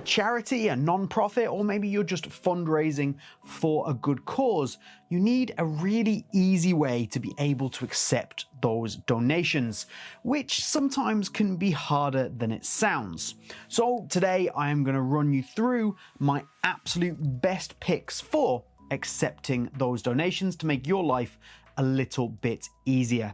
charity, a non-profit, or maybe you're just fundraising for a good cause, you need a really easy way to be able to accept those donations, which sometimes can be harder than it sounds. So today I am going to run you through my absolute best picks for accepting those donations to make your life a little bit easier.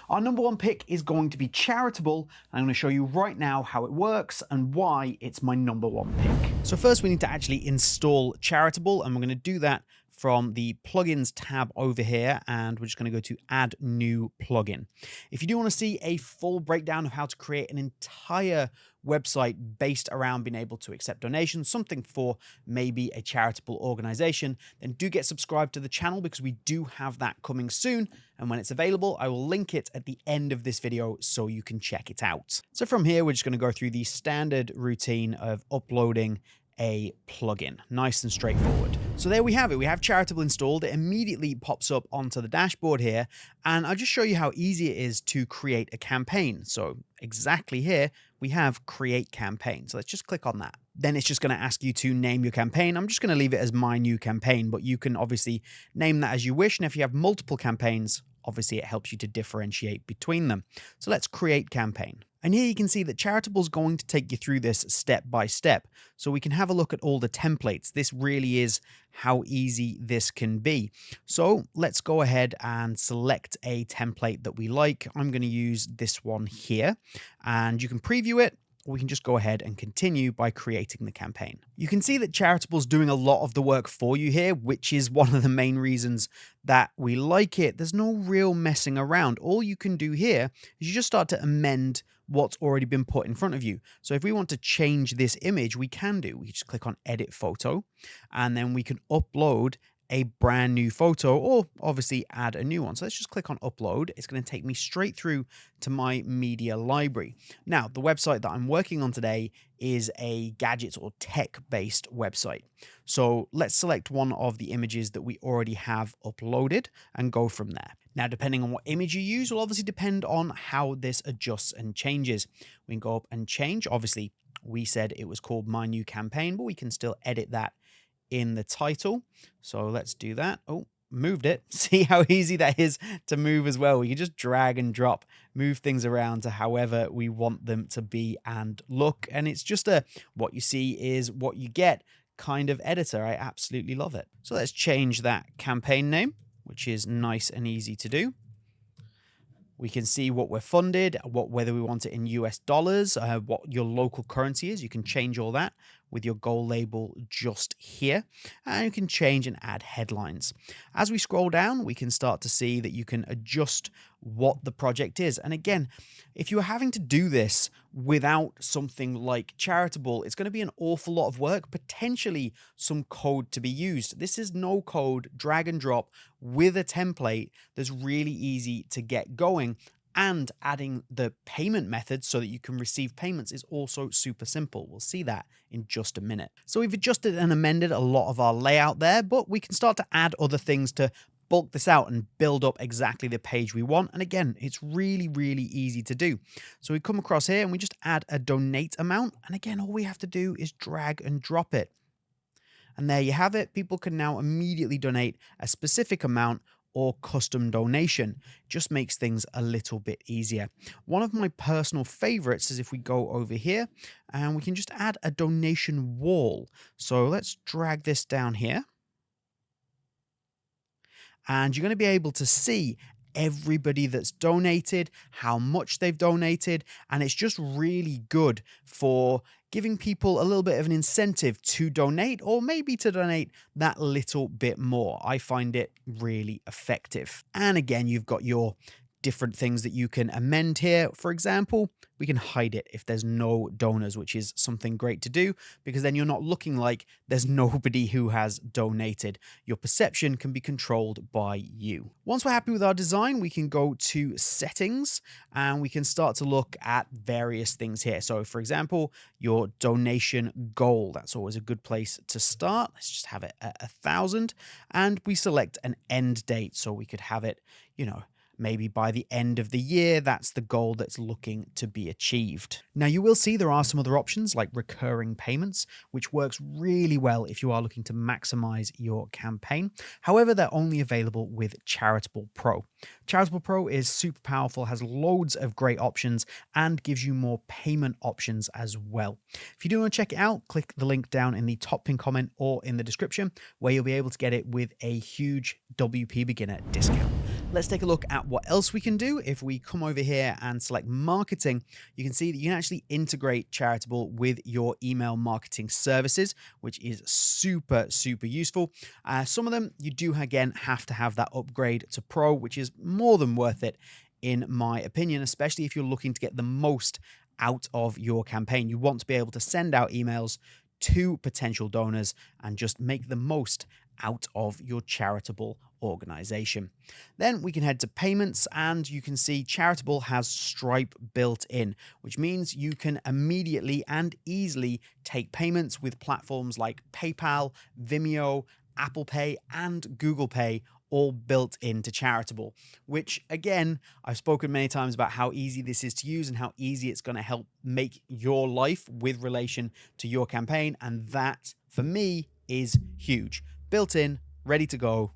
Our number one pick is going to be Charitable. I'm going to show you right now how it works and why it's my number one pick. So first we need to actually install Charitable, and we're going to do that from the plugins tab over here, and we're just going to go to add new plugin. If you do want to see a full breakdown of how to create an entire website based around being able to accept donations, something for maybe a charitable organization, then do get subscribed to the channel because we do have that coming soon. And when it's available, I will link it at the end of this video so you can check it out. So from here, we're just going to go through the standard routine of uploading a plugin. Nice and straightforward. So there we have it. We have Charitable installed. It immediately pops up onto the dashboard here, and I'll just show you how easy it is to create a campaign. So exactly here, we have create campaign. So let's just click on that. Then it's just going to ask you to name your campaign. I'm just going to leave it as my new campaign, but you can obviously name that as you wish. And if you have multiple campaigns, obviously it helps you to differentiate between them. So let's create campaign. And here you can see that Charitable is going to take you through this step by step. So we can have a look at all the templates. This really is how easy this can be. So let's go ahead and select a template that we like. I'm going to use this one here, and you can preview it. We can just go ahead and continue by creating the campaign. You can see that Charitable is doing a lot of the work for you here, which is one of the main reasons that we like it. There's no real messing around. All you can do here is you just start to amend what's already been put in front of you. So if we want to change this image, we can do. We just click on edit photo, and then we can upload a brand new photo, or obviously add a new one. So let's just click on upload. It's going to take me straight through to my media library. Now, the website that I'm working on today is a gadgets or tech-based website. So let's select one of the images that we already have uploaded and go from there. Now, depending on what image you use will obviously depend on how this adjusts and changes. We can go up and change. Obviously, we said it was called My New Campaign, but we can still edit that in the title. So let's do that. Oh, moved it. See how easy that is to move as well. We can just drag and drop, move things around to however we want them to be and look. And it's just a what you see is what you get kind of editor. I absolutely love it. So let's change that campaign name, which is nice and easy to do. We can see what we're funded, whether we want it in US dollars, what your local currency is. You can change all that with your goal label just here, and you can change and add headlines. As we scroll down, we can start to see that you can adjust what the project is. And again, if you're having to do this without something like Charitable, it's going to be an awful lot of work, potentially some code to be used. This is no code, drag and drop with a template that's really easy to get going. And adding the payment method so that you can receive payments is also super simple. We'll see that in just a minute. So we've adjusted and amended a lot of our layout there, but we can start to add other things to bulk this out and build up exactly the page we want. And again, it's really, really easy to do. So we come across here and we just add a donate amount. And again, all we have to do is drag and drop it. And there you have it. People can now immediately donate a specific amount or custom donation. Just makes things a little bit easier. One of my personal favorites is if we go over here and we can just add a donation wall. So let's drag this down here. And you're going to be able to see everybody that's donated, how much they've donated, and it's just really good for giving people a little bit of an incentive to donate, or maybe to donate that little bit more. I find it really effective. And again, you've got your different things that you can amend here. For example, we can hide it if there's no donors, which is something great to do, because then you're not looking like there's nobody who has donated. Your perception can be controlled by you. Once we're happy with our design, we can go to settings and we can start to look at various things here. So for example, your donation goal, that's always a good place to start. Let's just have it at 1,000, and we select an end date. So we could have it, maybe by the end of the year, that's the goal that's looking to be achieved. Now, you will see there are some other options like recurring payments, which works really well if you are looking to maximize your campaign. However, they're only available with Charitable Pro. Charitable Pro is super powerful, has loads of great options, and gives you more payment options as well. If you do want to check it out, click the link down in the top pin comment or in the description, where you'll be able to get it with a huge WP Beginner discount. Let's take a look at what else we can do. If we come over here and select marketing, you can see that you can actually integrate Charitable with your email marketing services, which is super, super useful. Some of them you do, again, have to have that upgrade to Pro, which is more than worth it, in my opinion, especially if you're looking to get the most out of your campaign. You want to be able to send out emails to potential donors and just make the most out of your charitable organization. Then we can head to payments, and you can see Charitable has Stripe built in, which means you can immediately and easily take payments with platforms like PayPal, Vimeo, Apple Pay, and Google Pay, all built into Charitable, which, again, I've spoken many times about how easy this is to use and how easy it's going to help make your life with relation to your campaign. And that, for me, is huge. Built in, ready to go,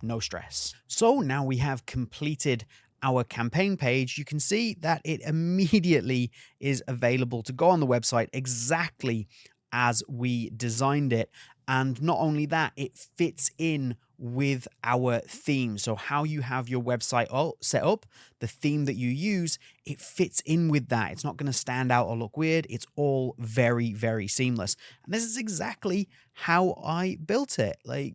no stress. So now we have completed our campaign page. You can see that it immediately is available to go on the website exactly as we designed it. And not only that, it fits in with our theme. So how you have your website set up, the theme that you use, it fits in with that. It's not going to stand out or look weird. It's all very, very seamless. And this is exactly how I built it. Like,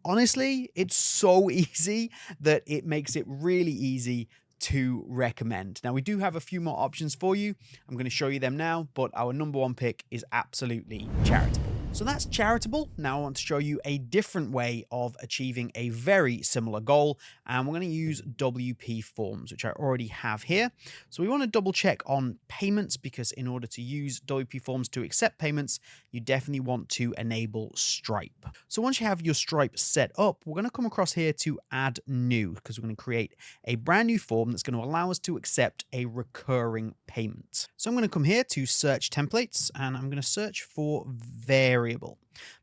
honestly, it's so easy that it makes it really easy to recommend. Now, we do have a few more options for you. I'm going to show you them now, but our number one pick is absolutely Charitable. So that's Charitable. Now I want to show you a different way of achieving a very similar goal, and we're going to use WPForms, which I already have here. So we want to double check on payments, because in order to use WPForms to accept payments, you definitely want to enable Stripe. So once you have your Stripe set up, we're going to come across here to add new, because we're going to create a brand new form that's going to allow us to accept a recurring payment. So I'm going to come here to search templates, and I'm going to search for variable,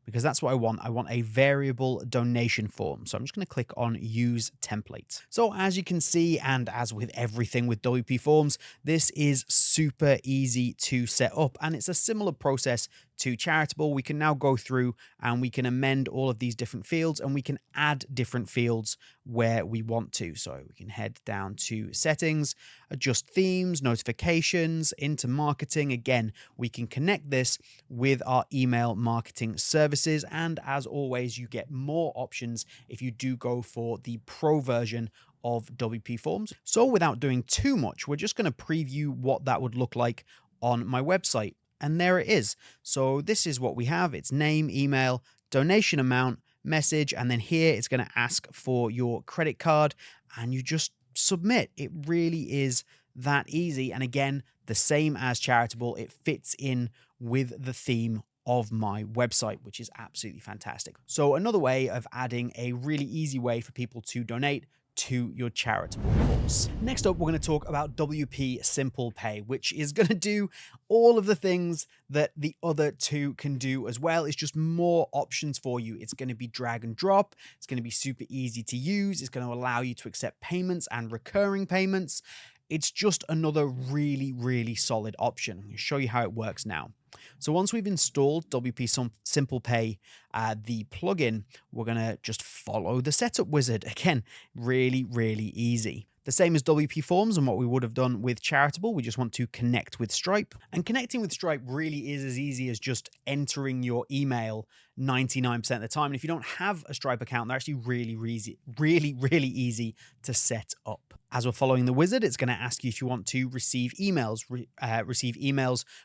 because that's what I want. I want a variable donation form. So I'm just going to click on use template. So as you can see, and as with everything with WPForms, this is super easy to set up, and it's a similar process to Charitable. We can now go through and we can amend all of these different fields, and we can add different fields where we want to. So we can head down to settings, adjust themes, notifications, into marketing. Again, we can connect this with our email marketing services. And as always, you get more options if you do go for the Pro version of WPForms. So without doing too much, we're just going to preview what that would look like on my website. And there it is. So this is what we have. It's name, email, donation amount, message, and then here it's going to ask for your credit card, and you just submit. It really is that easy. And again, the same as Charitable, it fits in with the theme of my website, which is absolutely fantastic. So another way of adding a really easy way for people to donate to your charitable cause. Next up, we're going to talk about WP Simple Pay, which is going to do all of the things that the other two can do as well. It's just more options for you. It's going to be drag and drop. It's going to be super easy to use. It's going to allow you to accept payments and recurring payments. It's just another really, really solid option. I'm going to show you how it works now. So once we've installed WP Simple Pay, the plugin, we're going to just follow the setup wizard. Again, really, really easy. The same as WPForms and what we would have done with Charitable. We just want to connect with Stripe. And connecting with Stripe really is as easy as just entering your email 99% of the time. And if you don't have a Stripe account, they're actually really easy to set up. As we're following the wizard, it's going to ask you if you want to receive emails,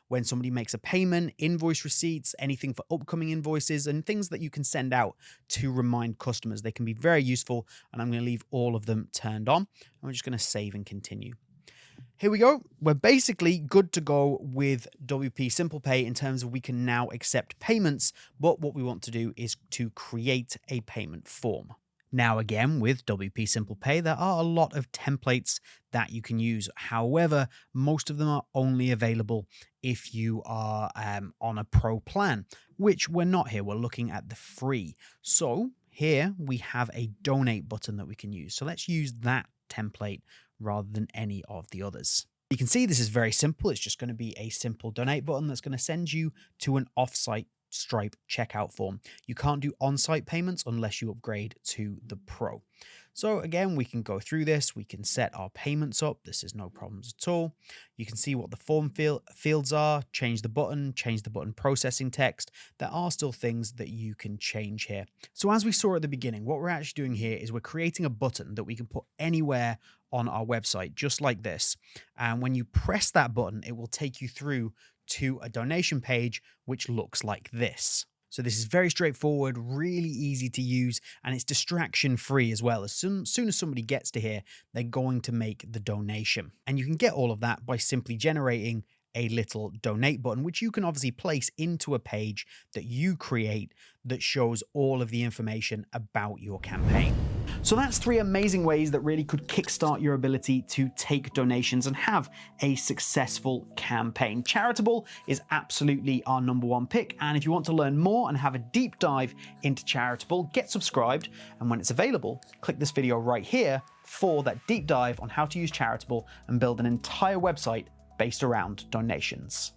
when somebody makes a payment, invoice receipts, anything for upcoming invoices, and things that you can send out to remind customers. They can be very useful, and I'm going to leave all of them turned on. And we're just going to save and continue. Here we go. We're basically good to go with WP Simple Pay in terms of we can now accept payments, but what we want to do is to create a payment form. Now, again, with WP Simple Pay, there are a lot of templates that you can use. However, most of them are only available if you are on a pro plan, which we're not here. We're looking at the free. So here we have a donate button that we can use. So let's use that template rather than any of the others. You can see this is very simple. It's just going to be a simple donate button that's going to send you to an offsite Stripe checkout form. You can't do on-site payments unless you upgrade to the Pro. So again, we can go through this. We can set our payments up. This is no problems at all. You can see what the form fields are, change the button processing text. There are still things that you can change here. So as we saw at the beginning, what we're actually doing here is we're creating a button that we can put anywhere on our website, just like this. And when you press that button, it will take you through to a donation page, which looks like this. So this is very straightforward, really easy to use, and it's distraction free as well. As soon as somebody gets to here, they're going to make the donation. And you can get all of that by simply generating a little donate button, which you can obviously place into a page that you create that shows all of the information about your campaign. So that's 3 amazing ways that really could kickstart your ability to take donations and have a successful campaign. Charitable is absolutely our #1 pick. And if you want to learn more and have a deep dive into Charitable, get subscribed. And when it's available, click this video right here for that deep dive on how to use Charitable and build an entire website based around donations.